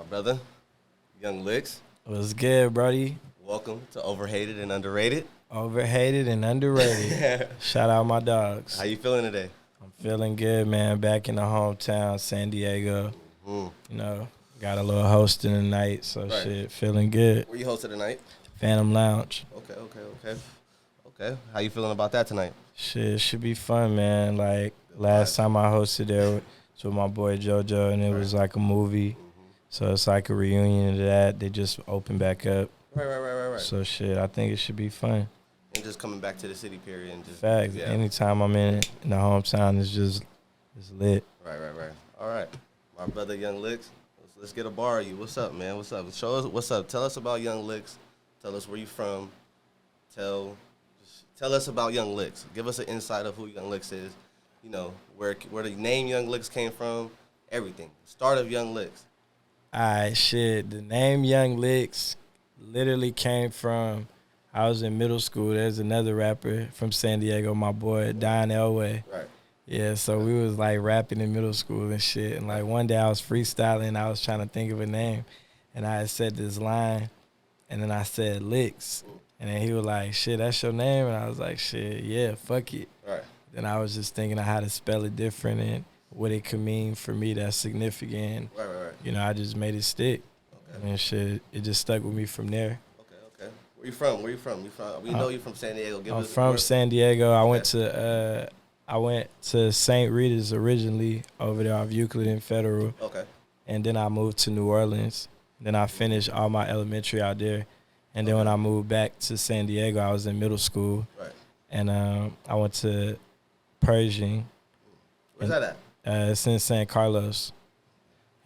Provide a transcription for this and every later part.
brother, Young Lyxx. What's good, Brody? Welcome to Overhated and Underrated. Overhated and underrated. Shout out my dogs. How you feeling today? I'm feeling good, man. Back in the hometown, San Diego. Mm-hmm. You know, got a little hosting tonight, so Right. shit, feeling good. Where you hosted tonight? Phantom Lounge. Okay. How you feeling about that tonight? Shit, should be fun, man. Like, Good last vibes. time I hosted there was with my boy JoJo, and it was like a movie. Mm-hmm. So it's like a reunion of that. They just opened back up. Right. So shit, I think it should be fun. And just coming back to the city, period. And just Facts. Yeah. Anytime I'm in the hometown, it's lit. Right. All right. My brother, Young Lyxx. Let's get a bar of you. What's up, man? What's up? Show us what's up. Tell us about Young Lyxx. Tell us where you from. Tell us about Young Lyxx. Give us an insight of who Young Lyxx is. You know, where the name Young Lyxx came from, everything. Start of Young Lyxx. Alright, shit. The name Young Lyxx literally came from, I was in middle school. There's another rapper from San Diego, my boy, Don Elway. Right. Yeah, so we was like rapping in middle school and shit. And like one day I was freestyling, I was trying to think of a name. And I had said this line, and then I said Lyxx. And then he was like, shit, that's your name? And I was like, shit, yeah, fuck it. Right. Then I was just thinking of how to spell it different and what it could mean for me that's significant. Right. You know, I just made it stick. Okay. And shit, it just stuck with me from there. Okay. Where you from? We know you from San Diego. I'm from San Diego. I went to St. Rita's originally over there off Euclid and Federal. Okay. And then I moved to New Orleans. Then I finished all my elementary out there. And then when I moved back to San Diego, I was in middle school. Right. And I went to Pershing. Where's that at? It's in San Carlos.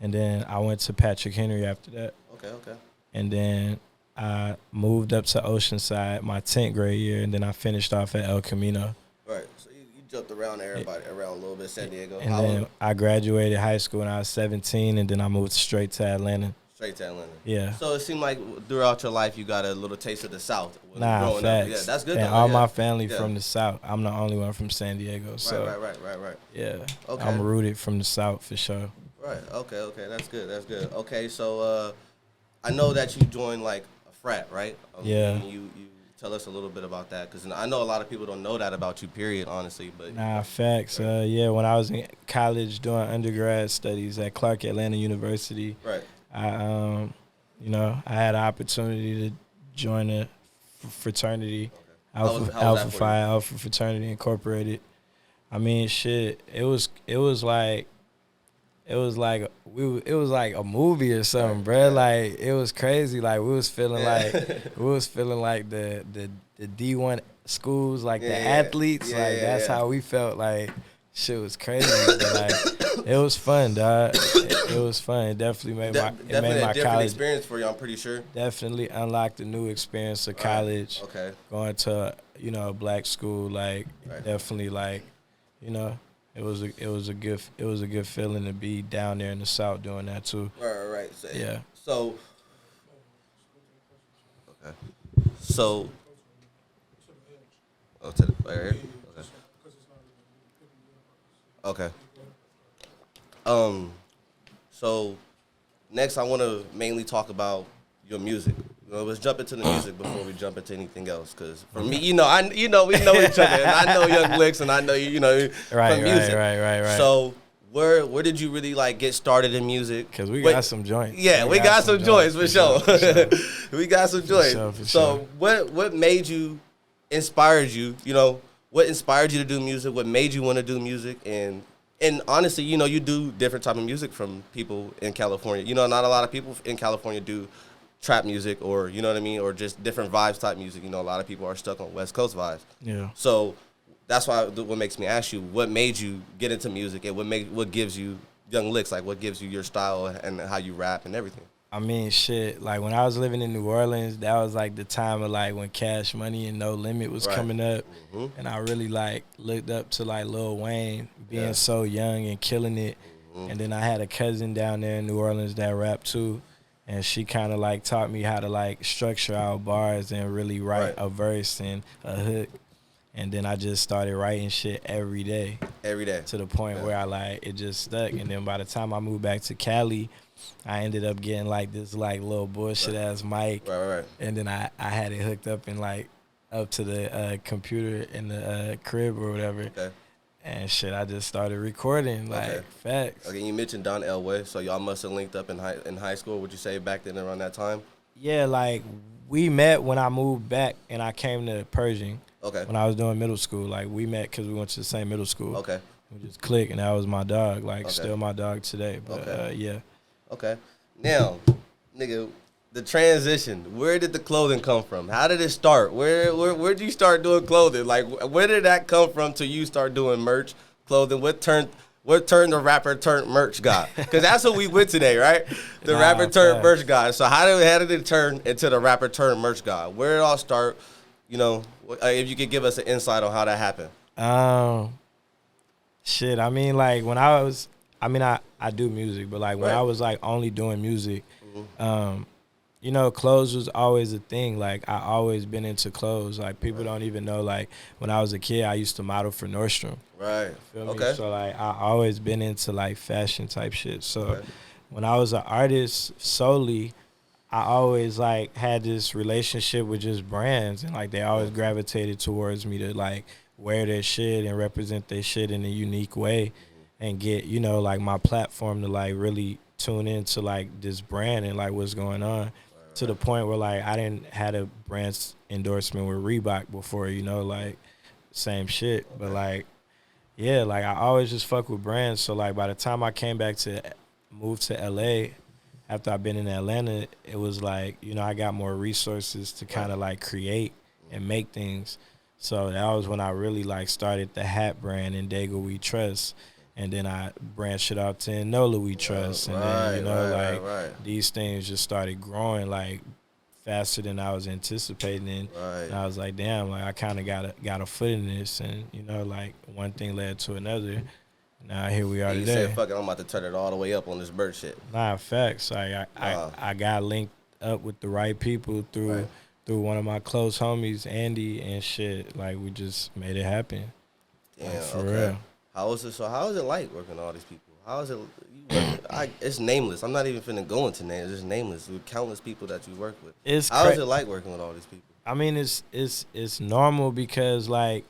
And then I went to Patrick Henry after that. Okay. And then I moved up to Oceanside my 10th grade year, and then I finished off at El Camino. Right. So you jumped around everybody around a little bit, San Diego. And then I graduated high school when I was 17, and then I moved straight to Atlanta. Straight to Atlanta. Yeah. So it seemed like throughout your life you got a little taste of the South. Nah, growing facts. up. Yeah, that's good. And though. all Yeah. my family Yeah. from the South. I'm the only one from San Diego. So Right. yeah, Okay. I'm rooted from the South for sure. Right. Okay. That's good. Okay. So I know that you joined like a frat, right? Yeah. You tell us a little bit about that because I know a lot of people don't know that about you. Period. Honestly, but Nah, facts. Yeah, when I was in college doing undergrad studies at Clark Atlanta University, right. I I had an opportunity to join a fraternity, How was Alpha that for Phi Alpha Fraternity Incorporated. I mean, shit, it was like a movie or something, Right. bruh. Like it was crazy. Like we was feeling like the D1 schools, like the athletes. That's how we felt. Like shit was crazy. But like it was fun, dog. It was fun. It definitely made Definitely my a different college experience for you. I'm pretty sure. definitely unlocked a new experience of college. Okay. Going to a black school, like Right. definitely like it was a good feeling to be down there in the South doing that too. Right. So, Yeah. So. Okay. So. Oh, to the right here. Okay. So next I want to mainly talk about your music. Let's jump into the music before we jump into anything else. Cause for me, we know each other. And I know Young Lyxx, and I know you, from music. Right. So where did you really like get started in music? Cause we got some joints. Yeah, we got some joints for sure. We got some joints. For So sure. what made you, inspired you? What inspired you to do music? What made you want to do music? And honestly, you do different type of music from people in California. Not a lot of people in California do trap music or, you know what I mean, or just different vibes type music. A lot of people are stuck on West Coast vibes. Yeah. So that's what makes me ask you, what made you get into music and what gives you Young Lyxx, like what gives you your style and how you rap and everything? I mean, shit, like when I was living in New Orleans, that was like the time of like when Cash Money and No Limit was Right. coming up. Mm-hmm. And I really like looked up to like Lil Wayne being so young and killing it. Mm-hmm. And then I had a cousin down there in New Orleans that rapped too. And she kind of like taught me how to like structure out bars and really write Right. a verse and a hook. And then I just started writing shit every day. Every day. To the point where it just stuck. And then by the time I moved back to Cali, I ended up getting like this like little bullshit ass mic. Right. And then I had it hooked up and like up to the computer in the crib or whatever. Okay. And shit, I just started recording like facts. Okay, you mentioned Don Elway, so y'all must have linked up in high school. Would you say back then around that time? Yeah, like we met when I moved back and I came to Pershing. Okay. When I was doing middle school, like we met because we went to the same middle school. Okay. We just clicked, and that was my dog. Like still my dog today. But yeah. Okay. Now, nigga, the transition. Where did the clothing come from? How did it start? Where did you start doing clothing? Like where did that come from till you start doing merch, clothing? What turned the rapper turned merch guy? Because that's what we went today, right? The rapper turned merch guy. So how did it turn into the rapper turned merch guy? Where did it all start? You know, if you could give us an insight on how that happened. Shit, I mean, like, when I do music, but, like, when I was, like, only doing music, you know, clothes was always a thing. Like, I always been into clothes. Like, people don't even know, like, when I was a kid, I used to model for Nordstrom. Right. Feel me? So, like, I always been into, like, fashion type shit. So, when I was an artist solely, I always, like, had this relationship with just brands, and, like, they always gravitated towards me to, like, wear their shit and represent their shit in a unique way and get, you know, like, my platform to, like, really tune into, like, this brand and, like, what's going on to the point where, like, I didn't had a brand endorsement with Reebok before, you know, like, same shit. But, like, yeah, like, I always just fuck with brands. So, like, by the time I came back to move to L.A., after I've been in Atlanta, it was like, you know, I got more resources to kind of like create and make things. So that was when I really like started the hat brand in Dago We Trust. And then I branched it out to Nola We Trust. And then, you know, these things just started growing like faster than I was anticipating. And I was like, damn, like I kind of got a foot in this. And, you know, like one thing led to another. Now here we are today. You said, fuck it, I'm about to turn it all the way up on this bird shit. Nah, facts. Like, I got linked up with the right people through one of my close homies, Andy, and shit. Like, we just made it happen. Damn, like, for real. How is it like working with all these people? How is it? It's nameless. I'm not even finna go into names. It's nameless. With countless people that you work with. How is it like working with all these people? I mean, it's normal because, like,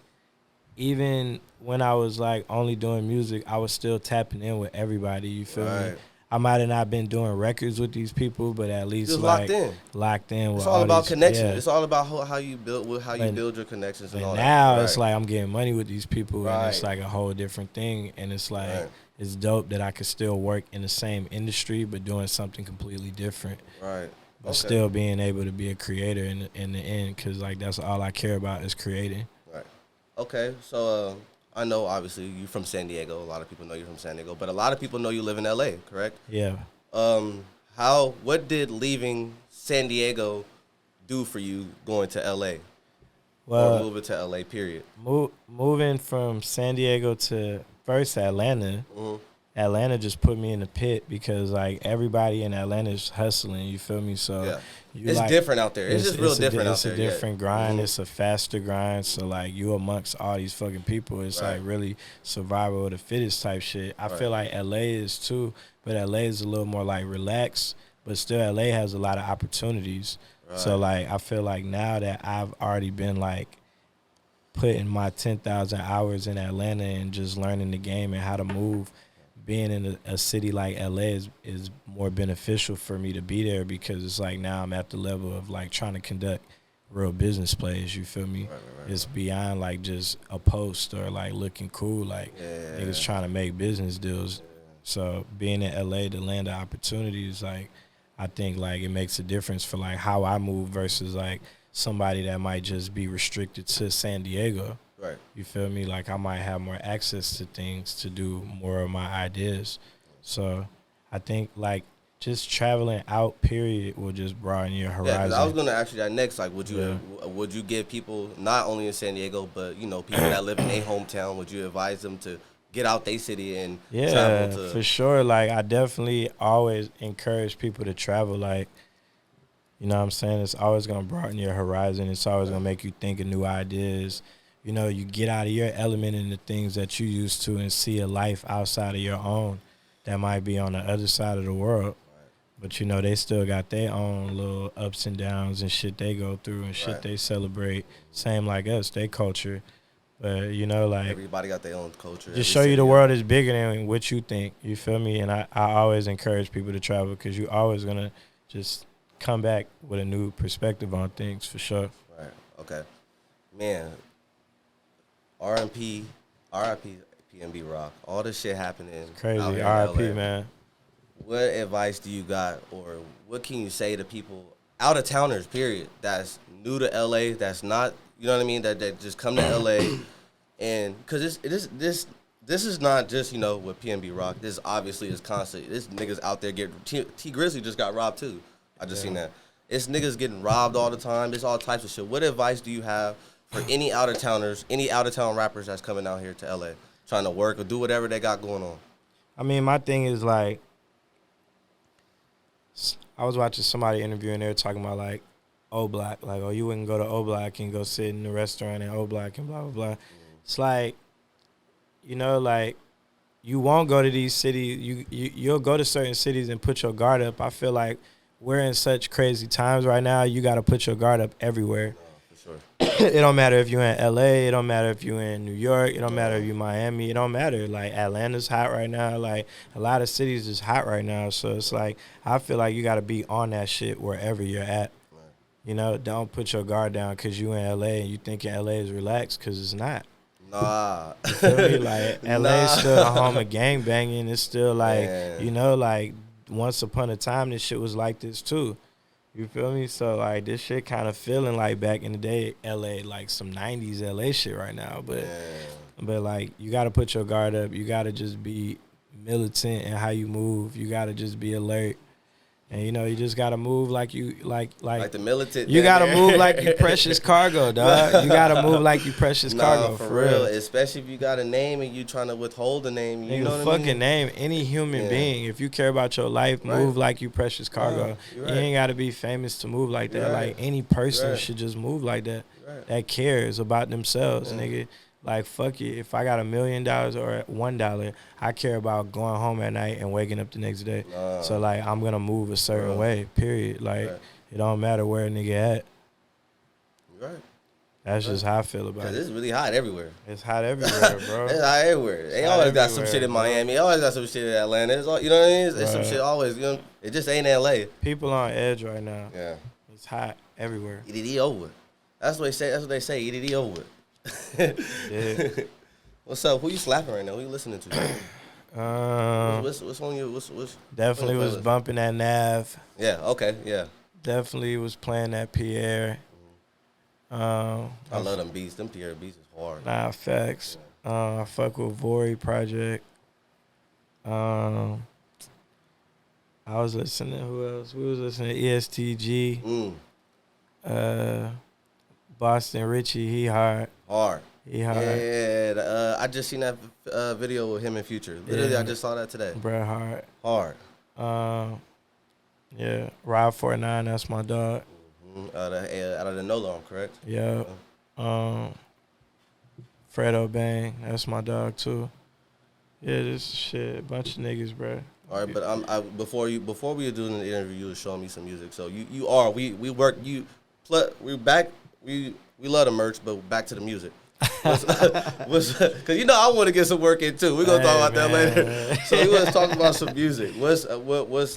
even when I was, like, only doing music, I was still tapping in with everybody, you feel me? I might have not been doing records with these people, but at least, like, locked in with It's all about connection. Yeah. It's all about how you build your connections and all that. Now it's like I'm getting money with these people, and it's, like, a whole different thing, and it's, like, it's dope that I could still work in the same industry but doing something completely different. Right. But still being able to be a creator in the end, because, like, that's all I care about is creating. Right. Okay, so I know obviously you're from San Diego. A lot of people know you're from San Diego, but a lot of people know you live in LA, correct? Yeah. What did leaving San Diego do for you going to LA? Well, or moving to LA, period. Moving from San Diego to first Atlanta. Atlanta just put me in the pit because, like, everybody in Atlanta is hustling, you feel me? So it's like, different out there. It's just real different out there. It's a different grind. It's a faster grind. So, like, you amongst all these fucking people, it's like really survival of the fittest type shit. I feel like LA is too, but LA is a little more like relaxed, but still LA has a lot of opportunities. So, like, I feel like now that I've already been, like, putting my 10,000 hours in Atlanta and just learning the game and how to move, being in a city like LA is more beneficial for me to be there because it's like now I'm at the level of, like, trying to conduct real business plays, you feel me? It's beyond, like, just a post or, like, looking cool. Like, niggas trying to make business deals. So being in LA to land the opportunities, like, I think, like, it makes a difference for, like, how I move versus, like, somebody that might just be restricted to San Diego. Right. You feel me? Like, I might have more access to things to do more of my ideas. So I think, like, just traveling out, period, will just broaden your horizon. Yeah, I was going to ask you that next. Like, would you give people, not only in San Diego, but, you know, people that live in their hometown, would you advise them to get out their city and travel to? For sure. Like, I definitely always encourage people to travel. Like, you know what I'm saying? It's always going to broaden your horizon. It's always going to make you think of new ideas. you know, you get out of your element and the things that you used to and see a life outside of your own that might be on the other side of the world. But, you know, they still got their own little ups and downs and shit they go through and shit they celebrate. Same like us, they culture. But, you know, like. Everybody got their own culture. Just show you the world is bigger than what you think. You feel me? And I always encourage people to travel because you always going to just come back with a new perspective on things for sure. Right. Okay. Man, R.I.P. PNB Rock. All this shit happening. Crazy. R.I.P. man. What advice do you got, or what can you say to people, out of towners, period, that's new to LA, that's not, you know what I mean, that just come to LA, and because this is not just, you know, with PNB Rock. This obviously is constant. This niggas out there getting T Grizzly just got robbed too. I just seen that. It's niggas getting robbed all the time. There's all types of shit. What advice do you have for any out of towners, any out of town rappers that's coming out here to LA, trying to work or do whatever they got going on? I mean, my thing is like, I was watching somebody interview and they were talking about like O Block, like, oh, you wouldn't go to O Block and go sit in the restaurant in O Block and blah blah blah. It's like, you know, like, you won't go to these cities. You'll go to certain cities and put your guard up. I feel like we're in such crazy times right now. You got to put your guard up everywhere. For sure. It don't matter if you're in LA. It don't matter if you're in New York. It don't matter if you're Miami. It don't matter. Like, Atlanta's hot right now. Like, a lot of cities is hot right now. So it's like, I feel like you got to be on that shit wherever you're at. Right. You know, don't put your guard down because you in LA and you think LA is relaxed, because it's not. Nah. You feel me? Like, LA is still the home of gangbanging. It's still like, you know, like, once upon a time, this shit was like this too. You feel me? So, like, this shit kind of feeling like back in the day, LA, like some 90s LA shit right now. But like, you got to put your guard up. You got to just be militant in how you move. You got to just be alert. And, you know, you just got to move like you, like the militant. You got to move like you precious cargo, dog. You got to move like you precious cargo, for real. Especially if you got a name and you trying to withhold the name. You know what I mean? Fucking name. Any human being, if you care about your life, move like you precious cargo. You ain't got to be famous to move like that. Like, any person should just move like that. That cares about themselves, nigga. Like, fuck it. If I got $1 million or $1, I care about going home at night and waking up the next day. So, like, I'm going to move a certain way, period. Like, it don't matter where a nigga at. Right. That's just how I feel about it. It's really hot everywhere. It's hot everywhere, bro. It's hot everywhere. They always got some shit in Miami. They always got some shit in Atlanta. It's all, you know what I mean? It's some shit always. You know, it just ain't LA. People on edge right now. Yeah. It's hot everywhere. EDD over. That's what they say. That's what they say. EDD over. Yeah. What's up? Who you slapping right now? Who you listening to? What's on your what's definitely was bumping that Nav. Yeah. Okay. Yeah. Definitely was playing that Pierre. I love them beats. Them Pierre beats is hard. Nah, facts. I fuck with Vori Project. I was listening to who else? We was listening to ESTG. Boston Richie, he hard. He hard. Yeah, I just seen that video with him in Future. Literally, I just saw that today. Bruh, hard. Yeah, Rob 49, that's my dog. Out of the No Long, correct? Yeah. Fredo Bang, that's my dog too. Yeah, this shit, a bunch of niggas, bruh. All right, but before we were doing the interview, you were showing me some music. So we back. We love the merch, but back to the music. Because you know I want to get some work in too. We're gonna talk about that later. So we was talking about some music. What's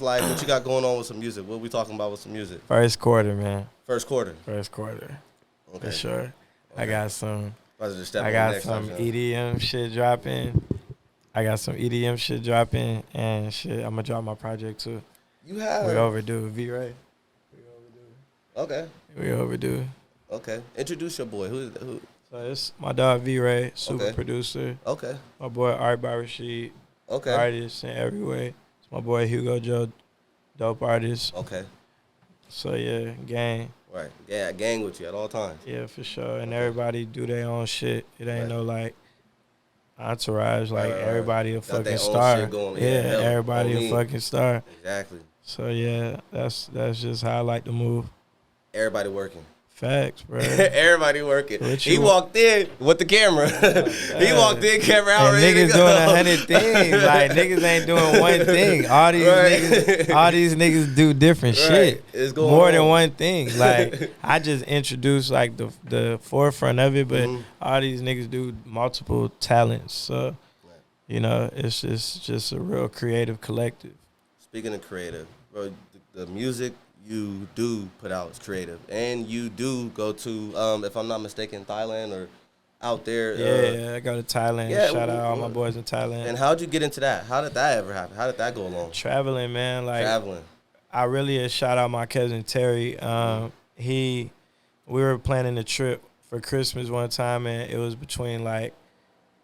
like what you got going on with some music? What we talking about with some music? First quarter, man. First quarter. Okay. For sure. Okay. I got some time, EDM shit dropping. And shit, I'm gonna drop my project too. You have? We overdue, V-Ray. Okay. We overdue. Okay. Introduce your boy. Who? So it's my dog V-Ray, super producer. Okay. My boy Art Rashid. Okay. Artist in every way. It's my boy Hugo Joe, dope artist. Okay. So yeah, gang. Right. Yeah, gang with you at all times. Yeah, for sure. And everybody do their own shit. It ain't no like entourage. Like everybody a fucking star. Everybody a fucking star. Exactly. So yeah, that's just how I like to move. Everybody working. Facts, bro. Everybody working. He walked in with the camera. He walked in, camera out, and ready niggas to go. doing 100 things. Like, niggas ain't doing one thing. All these niggas do different shit. It's going more on. than one thing. Like, I just introduced like the forefront of it, but all these niggas do multiple talents. So, you know, it's just a real creative collective. Speaking of creative, bro, the music you do put out is creative, and you do go to, if I'm not mistaken, Thailand or out there. Yeah, I go to Thailand. Yeah, Shout out all my boys in Thailand. And how'd you get into that? How did that ever happen? How did that go along? Traveling, man. Like, traveling. I really shout out my cousin Terry. We were planning a trip for Christmas one time, and it was between like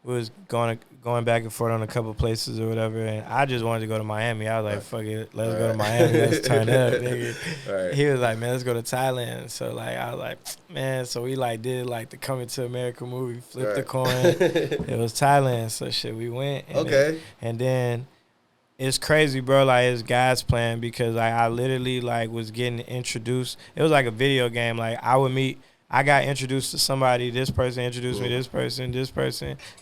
we was going back and forth on a couple places or whatever, and I just wanted to go to Miami. I was like, fuck it, let's go to Miami, let's turn up, nigga. Right. He was like, man, let's go to Thailand. So like, I was like, man, so we like did like the Coming to America movie, flipped the coin. It was Thailand, so shit, we went. And then it's crazy, bro. Like, it's God's plan, because like I literally like was getting introduced. It was like a video game. Like, I got introduced to somebody. This person introduced me. This person.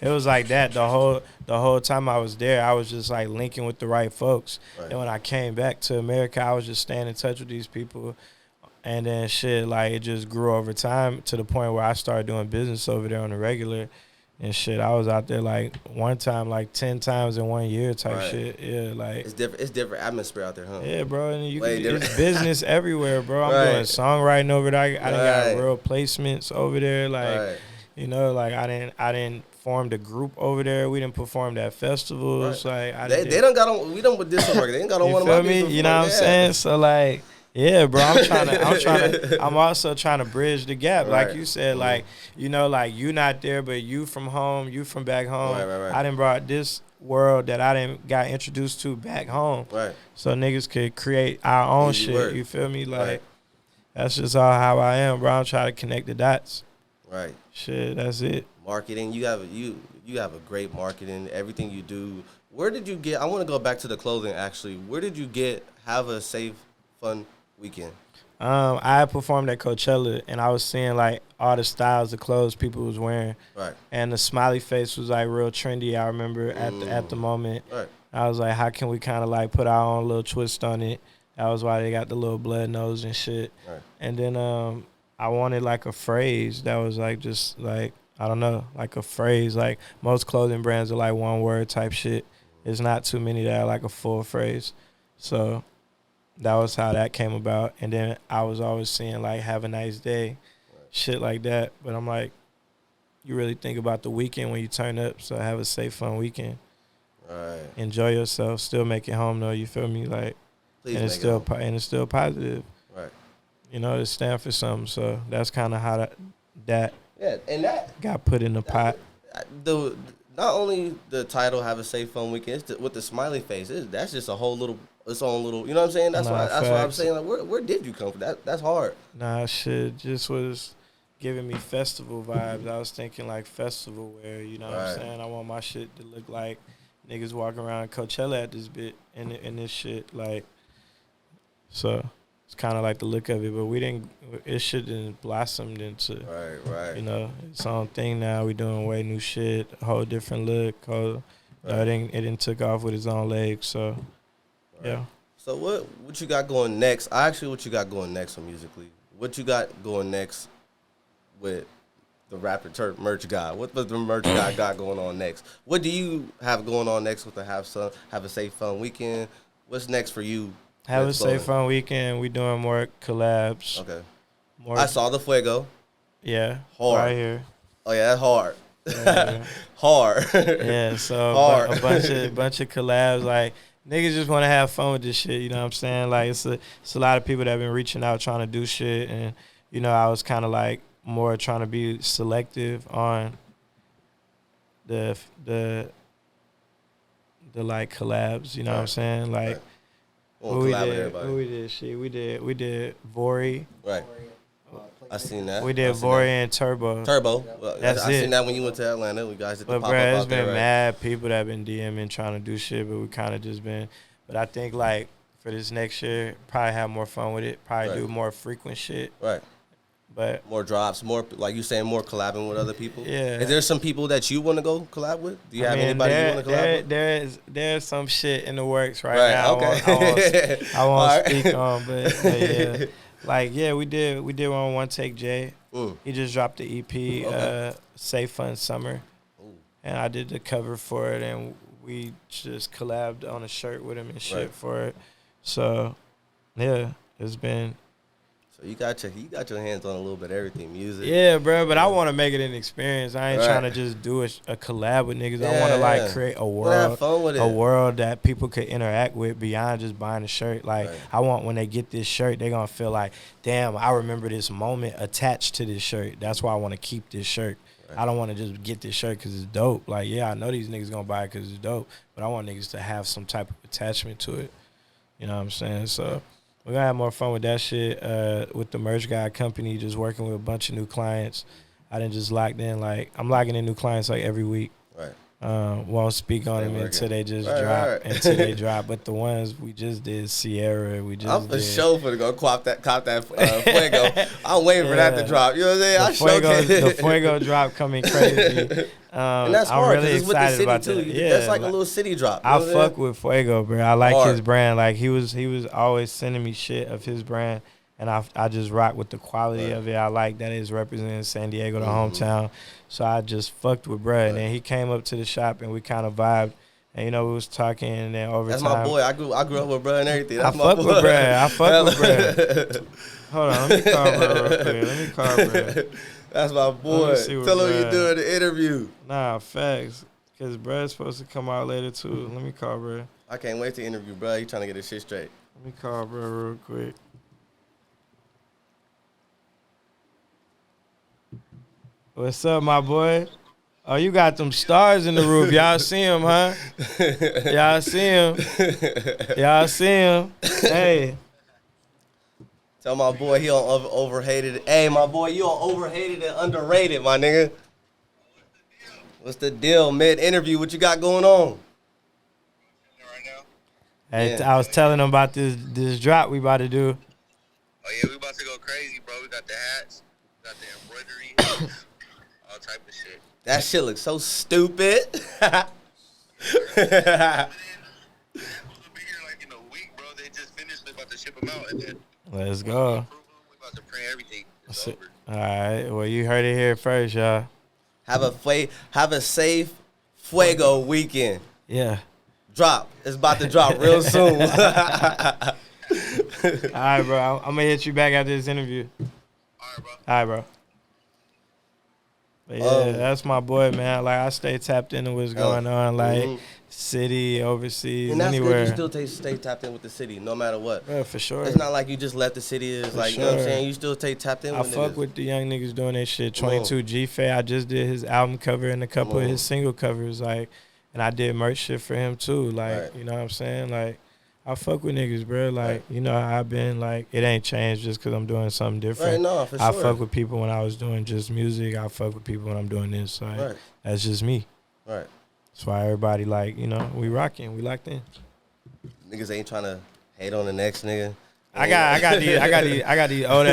It was like that the whole time I was there. I was just like linking with the right folks. Right. And when I came back to America, I was just staying in touch with these people. And then shit, like, it just grew over time to the point where I started doing business over there on the regular. And shit, I was out there like one time, like 10 times in 1 year type shit. Yeah, like it's different atmosphere out there, huh? Yeah, bro. And it's business everywhere, bro. I'm doing songwriting over there. I done got real placements over there. Like, you know, like I didn't form the group over there. We didn't perform at festivals. Like they done got on. We done with this work. They ain't got on one of my me. You know what I'm saying? So like. Yeah, bro. I'm also trying to bridge the gap. Like you said, like, you know, like you not there, but you from home, you from back home. Right. I done brought this world that I done got introduced to back home. Right. So niggas could create our own shit. Work. You feel me? Like, that's just all how I am, bro. I'm trying to connect the dots. Right. Shit, that's it. Marketing. You have a great marketing. Everything you do. Where did you get? I want to go back to the clothing. Actually, where did you get? Have a safe, fun weekend. I performed at Coachella, and I was seeing like all the styles of clothes people was wearing. Right. And the smiley face was like real trendy. I remember at the moment. Right. I was like, how can we kind of like put our own little twist on it? That was why they got the little blood nose and shit. Right. And then I wanted like a phrase that was like just like, I don't know, like a phrase. Like most clothing brands are like one word type shit. There's not too many that are like a full phrase. So that was how that came about. And then I was always seeing, like, have a nice day, shit like that. But I'm like, you really think about the weekend when you turn up, so have a safe, fun weekend. Right. Enjoy yourself. Still make it home, though. You feel me? Like, and it's still positive. Right. You know, it stand for something. So that's kind of how that got put in the pot. Not only the title, have a safe, fun weekend, it's with the smiley face. That's just a whole little... its own little, you know what I'm saying? That's why I'm saying, like, where did you come from? That's hard. Nah, shit just was giving me festival vibes. I was thinking like festival wear, you know what I'm saying? I want my shit to look like niggas walking around Coachella at this bit and this shit, like, so it's kind of like the look of it, but it shouldn't blossomed into, you know, its own thing now. We doing way new shit, a whole different look. It didn't took off with its own legs, so. Right. Yeah. So what you got going next? What you got going next musically? What you got going next with the rapper merch guy? What does the merch guy got going on next? What do you have going on next with the have a safe, fun weekend? What's next for you? Have a safe, fun weekend. We doing more collabs. Okay. I saw the Fuego. Yeah. Hard. Right here. Oh yeah, that's hard. Yeah. Hard. Yeah. So hard. a bunch of collabs, like. Niggas just want to have fun with this shit, you know what I'm saying? Like, it's a lot of people that have been reaching out trying to do shit, and, you know, I was kind of, like, more trying to be selective on the like, collabs, you know what I'm saying? Like, who we did shit? We did Vori. Right. I seen that. We did Vori and Turbo. Well, I seen that when you went to Atlanta. We guys did the pop-up out there. But, bro, there's been mad people that have been DMing trying to do shit, but we kind of just been. But I think, like, for this next year, probably have more fun with it. Probably do more frequent shit. Right. But more drops, more like you saying, more collabing with other people. Yeah. Is there some people that you want to go collab with? Do you have anybody you want to collab with? There's some shit in the works right now. Okay. I won't speak on, but yeah, like we did one One Take J. He just dropped the EP, Safe Fun Summer, and I did the cover for it, and we just collabed on a shirt with him and shit for it. So yeah, it's been. So you got your hands on a little bit of everything, music. Yeah, bro, but I want to make it an experience. I ain't trying to just do a collab with niggas. I want to like create a world, have fun with it. A world that people could interact with beyond just buying a shirt. Like I want when they get this shirt, they gonna feel like, damn, I remember this moment attached to this shirt. That's why I want to keep this shirt. I don't want to just get this shirt because it's dope. Like, yeah, I know these niggas gonna buy it because it's dope, but I want niggas to have some type of attachment to it. You know what I'm saying? So. We're going to have more fun with that shit with the Merch Guy company, just working with a bunch of new clients. I didn't just locked in. Like, I'm locking in new clients like every week. Right. Won't speak on them until they just drop. Until they drop. But the ones we just did, Sierra, I'm for sure for to go cop that Fuego. I'm waiting for that to drop. You know what I'm saying? The Fuego drop coming crazy. And that's hard because really it's with the city about too. That. Yeah, that's like a little city drop. I fuck with Fuego, bro. I like his brand. Like he was always sending me shit of his brand, and I just rock with the quality of it. I like that it's representing San Diego, the hometown. So I just fucked with bruh. And then he came up to the shop and we kind of vibed. And we was talking, and then over time. That's my boy. I grew up with bruh and everything. That's I fuck with bruh. Hold on, let me call bruh. That's my boy. Tell him you doing the interview. Nah, facts. Because bruh's supposed to come out later, too. Let me call bruh. I can't wait to interview bruh. He trying to get his shit straight. Let me call bruh real quick. What's up, my boy? Oh, you got them stars in the roof. Y'all see him, huh? Y'all see him. Y'all see him. Hey. Tell my boy he on overhated. Hey, my boy, you on overhated and underrated, my nigga. What's the deal? Mid-interview, what you got going on? Right now? Hey, I was telling him about this drop we about to do. Oh, yeah, we about to go crazy, bro. We got the hats, we got the embroidery, all type of shit. That shit looks so stupid. We'll be here like in a week, bro. They just finished. They about to ship them out, and then Let's go. we about to print everything. It's All over. right. Well, you heard it here first, y'all. Have a safe Fuego weekend. Yeah. Drop. It's about to drop real soon. All right, bro. I'm going to hit you back after this interview. All right, bro. All right, bro. But yeah, that's my boy, man. Like, I stay tapped into what's going on, like, city, overseas, and that's anywhere. good. You still stay tapped in with the city, no matter what. Yeah, for sure. It's not like you just left the city. It's like, you know what I'm saying? You still stay tapped in with I fuck niggas. with the young niggas doing that shit. 22 G-Fay, I just did his album cover and a couple of his single covers, like, and I did merch shit for him, too. Like, you know what I'm saying? Like, I fuck with niggas, bro. Like, you know, I've been, like, it ain't changed just because I'm doing something different. Right, no, for sure. I fuck with people when I was doing just music. I fuck with people when I'm doing this. Like, that's just me. Right. That's why everybody, like, you know, we rocking. We locked in. Niggas ain't trying to hate on the next nigga. I got these old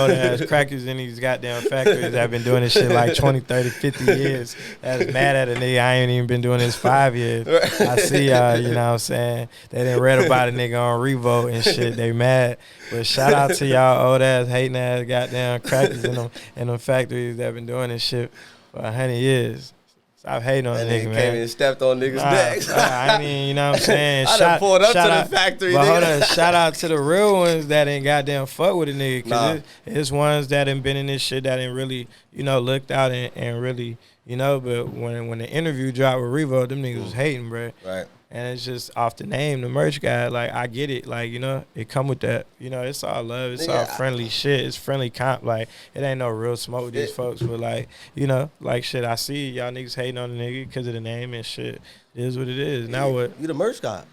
ass crackers in these goddamn factories that have been doing this shit like 20, 30, 50 years. That's mad at a nigga. I ain't even been doing this 5 years. I see y'all, you know what I'm saying? They done read about a nigga on Revolt and shit. They mad. But shout out to y'all old ass, hating ass goddamn crackers in them factories that been doing this shit for 100 years. Stop hating on a nigga, man. Came and stepped on niggas' necks. I ain't even, you know what I'm saying? I done pulled up to the factory, but nigga. Hold on, shout out to the real ones that ain't goddamn fuck with a nigga. Because it's ones that ain't been in this shit that ain't really, you know, looked out and really, you know, but when the interview dropped with Revo, them niggas was hating, bro. Right. And it's just off the name, the merch guy. Like, I get it. Like, you know, it come with that. You know, it's all love. It's all friendly shit. It's friendly comp. Like, it ain't no real smoke with these folks. But, like, you know, like, shit, I see y'all niggas hating on the nigga because of the name and shit. It is what it is. Now what? You the merch guy.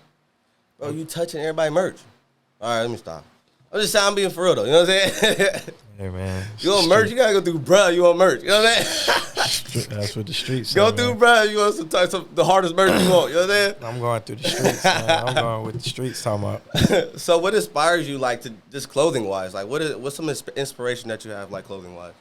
Bro, you touching everybody merch. All right, let me stop. I'm just saying I'm being for real though. You know what I'm saying? Hey man, You want merch? You gotta go through bruh. You want merch? You know what I'm saying? That's what the streets. Go say, through man. bruh. You want some types of the hardest merch you want? You know what I'm saying? I'm going through the streets. Man. I'm going with the streets. Talking about. So what inspires you, like, to just clothing wise? Like, what's some inspiration that you have, like, clothing wise?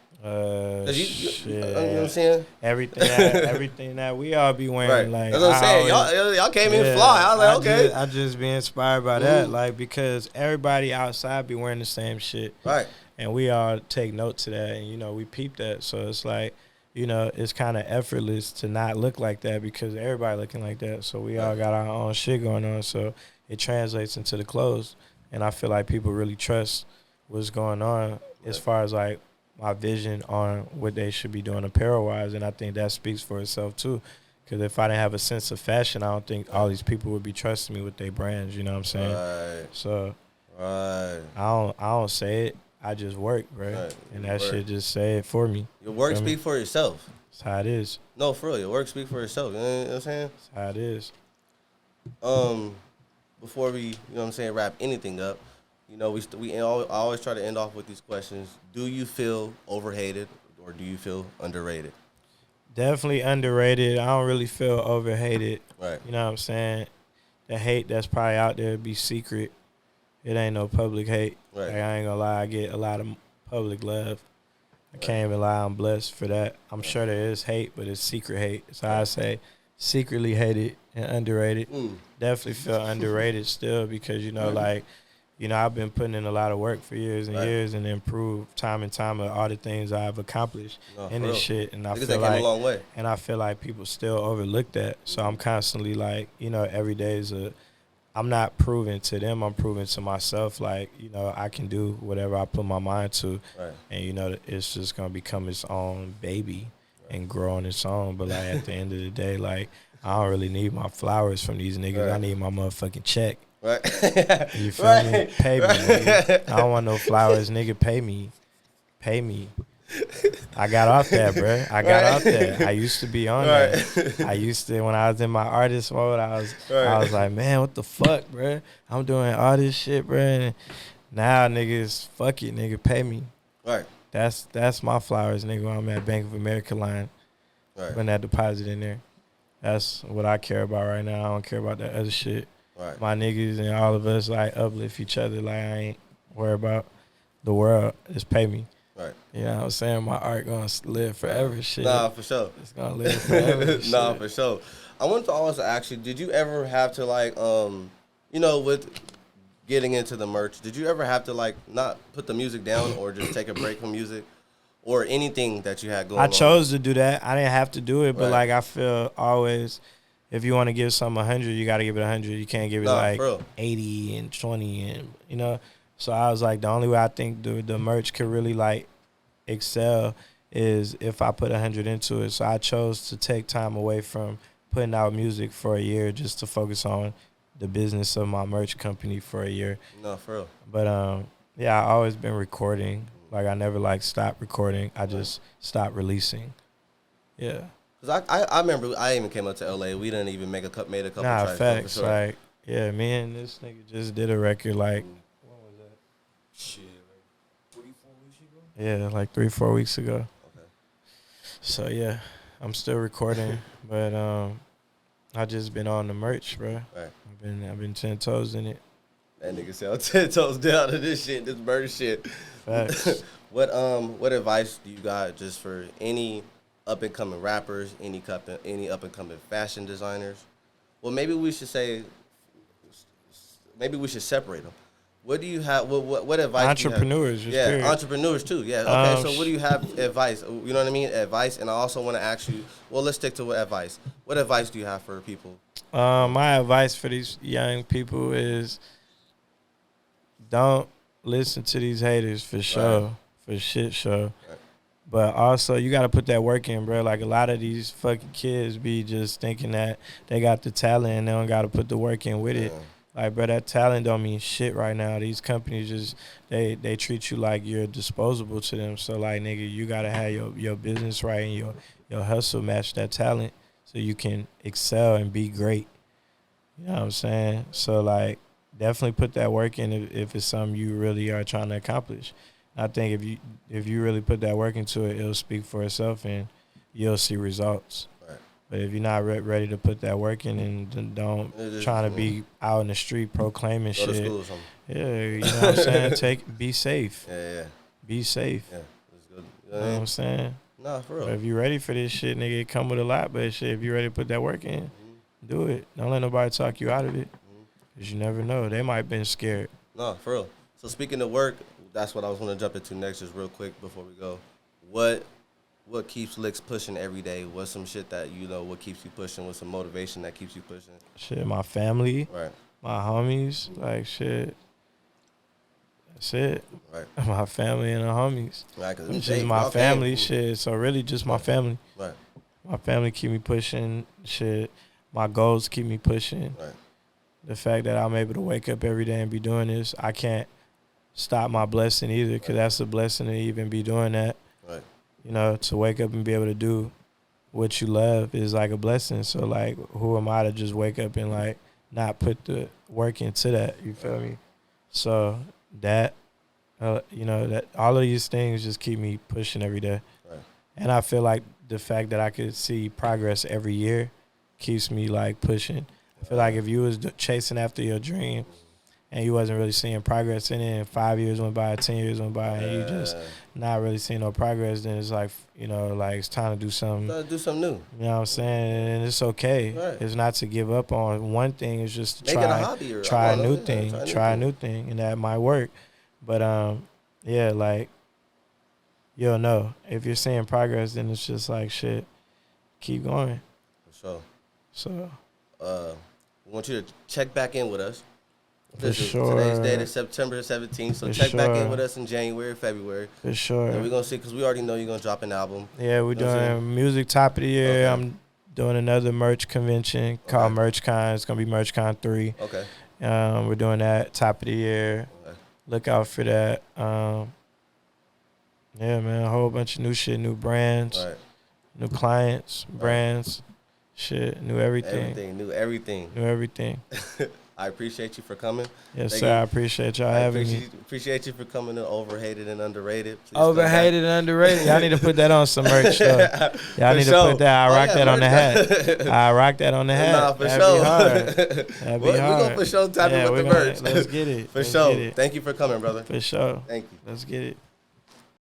Shit. You know what I'm saying? Everything that we all be wearing. Right. Like That's what I'm saying. Y'all came in fly. I was like, okay. I just be inspired by that, like, because everybody outside be wearing the same shit. Right. And we all take note to that, and, you know, we peep that. So it's like, you know, it's kind of effortless to not look like that because everybody looking like that. So we all got our own shit going on. So it translates into the clothes. And I feel like people really trust what's going on as far as, like, my vision on what they should be doing apparel-wise. And I think that speaks for itself, too. Because if I didn't have a sense of fashion, I don't think all these people would be trusting me with their brands, you know what I'm saying? Right. So Right. I don't say it. I just work, bro. Right. And that shit just say it for me. Your work speak for yourself. That's how it is. No, for real. Your work speak for yourself. You know what I'm saying? That's how it is. Before we, you know what I'm saying, wrap anything up, you know, I always try to end off with these questions. Do you feel overhated or do you feel underrated? Definitely underrated. I don't really feel overhated. Right. You know what I'm saying? The hate that's probably out there be secret. It ain't no public hate. Right. Like, I ain't gonna lie, I get a lot of public love. I can't even lie, I'm blessed for that. I'm sure there is hate, but it's secret hate. So I say secretly hated and underrated. Definitely feel underrated still because, you know, like, you know, I've been putting in a lot of work for years and years and improved time and time of all the things I've accomplished in this shit. And I feel like, came a long way. And I feel like people still overlook that. So I'm constantly like, you know, every day I'm not proving to them, I'm proving to myself, like, you know, I can do whatever I put my mind to. Right. And, you know, it's just going to become its own baby and grow on its own. But, like, at the end of the day, like, I don't really need my flowers from these niggas. I need my motherfucking check. Right. You feel me? Pay me, nigga. I don't want no flowers, nigga. Pay me. Pay me. I got off that, bro. I got off that. I used to be on that. I used to, when I was in my artist mode, I was like, man, what the fuck, bro? I'm doing all this shit, bro. And now, niggas, fuck it, nigga, pay me. Right. That's my flowers, nigga, when I'm at Bank of America line. Right. Putting that deposit in there. That's what I care about right now. I don't care about that other shit. Right. My niggas and all of us, like, uplift each other. Like, I ain't worried about the world. Just pay me. Right. You know what I'm saying? My art gonna live forever, shit. Nah, for sure. It's gonna live forever. Nah, for sure. I wanted to also ask you, did you ever have to, like, you know, with getting into the merch, did you ever have to, like, not put the music down or just take a break from music or anything that you had going on? I chose to do that. I didn't have to do it, but, Right. like, I feel always, if you want to give something 100, you got to give it 100. You can't give it, like, bro. 80 and 20 and, you know. So I was like, the only way I think the merch could really, like, excel is if I put 100 into it. So I chose to take time away from putting out music for a year just to focus on the business of my merch company for a year. No, for real. But, yeah, I always been recording. Like, I never, like, stopped recording. I just stopped releasing. Yeah. Because I remember I even came up to LA. We didn't even made a couple Nah, tracks. facts. For sure. Like, yeah, me and this nigga just did a record, like, when was that? Shit, like 3-4 weeks ago? Yeah, like 3-4 weeks ago. Okay. So, yeah, I'm still recording, but I just been on the merch, bro. Right. I've been 10 toes in it. That nigga said, I'm 10 toes down to this shit, this bird shit. Facts. What advice do you got just for any up-and-coming rappers, any up-and-coming fashion designers? Well, maybe we should separate them. What do you have? What advice? Entrepreneurs, do you have? period. Yeah, entrepreneurs too. Yeah. Okay. So what do you have advice? You know what I mean? Advice, and I also want to ask you. Well, let's stick to advice. What advice do you have for people? My advice for these young people is don't listen to these haters for sure, for shit show. Right. But also, you got to put that work in, bro. Like, a lot of these fucking kids be just thinking that they got the talent and they don't got to put the work in with it. Like, bro, that talent don't mean shit right now. These companies just, they treat you like you're disposable to them. So, like, nigga, you got to have your business right and your hustle match that talent so you can excel and be great. You know what I'm saying? So, like, definitely put that work in if it's something you really are trying to accomplish. I think if you really put that work into it, it'll speak for itself and you'll see results. Right. But if you're not ready to put that work in, and don't trying to be out in the street proclaiming Go shit. to school or something. Yeah, you know what I'm saying? Be safe. Yeah. Be safe. Yeah. That's good. You know what I'm saying? Nah, for real. But if you're ready for this shit, nigga, it come with a lot. But shit, if you're ready to put that work in, do it. Don't let nobody talk you out of it. Because you never know. They might have been scared. No, for real. So speaking of work, that's what I was going to jump into next, just real quick before we go. What keeps Lyxx pushing every day? What's some shit that, you know, what keeps you pushing? What's some motivation that keeps you pushing? Shit, my family. Right. My homies. Like, shit. That's it. Right. My family and the homies. Right, cause It's just my family, shit. So really just my family. Right. My family keep me pushing, shit. My goals keep me pushing. Right. The fact that I'm able to wake up every day and be doing this, I can't stop my blessing either, because that's a blessing to even be doing that. Right. You know, to wake up and be able to do what you love is like a blessing. So, like, who am I to just wake up and, like, not put the work into that? You feel me? So that, you know, that all of these things just keep me pushing every day. Right. And I feel like the fact that I could see progress every year keeps me, like, pushing. I feel like if you was chasing after your dream and you wasn't really seeing progress in it, and 5 years went by, 10 years went by, and you just not really seeing no progress, then it's like, you know, like, it's time to do something. Gotta do something new. You know what I'm saying? And it's okay. Right. It's not to give up on one thing. It's just to Make it a hobby or try a new yeah, thing. Try a new thing, and that might work. But, yeah, like, you'll know. If you're seeing progress, then it's just like, shit, keep going. For sure. So, we want you to check back in with us. For sure. Today's date is September 17th, so check back in with us in January, February. For sure. And we're going to see, because we already know you're going to drop an album. Yeah, we're doing music top of the year. Okay. I'm doing another merch convention called MerchCon. It's going to be MerchCon 3. Okay. We're doing that top of the year. Okay. Look out for that. Yeah, man, a whole bunch of new shit, new brands, new clients, brands, shit, new everything. New everything. I appreciate you for coming. Yes, sir. I appreciate y'all having me. Appreciate you for coming to Overhated and Underrated. Please Overhated and Underrated. Y'all need to put that on some merch, though. Y'all need to put that. I rock that on the hat. I rock that on the hat. Nah, for That'd sure. be hard. That'd be hard. We're going to for sure tap in with the merch. Let's get it. For sure. Thank you for coming, brother. For sure. Thank you. Let's get it.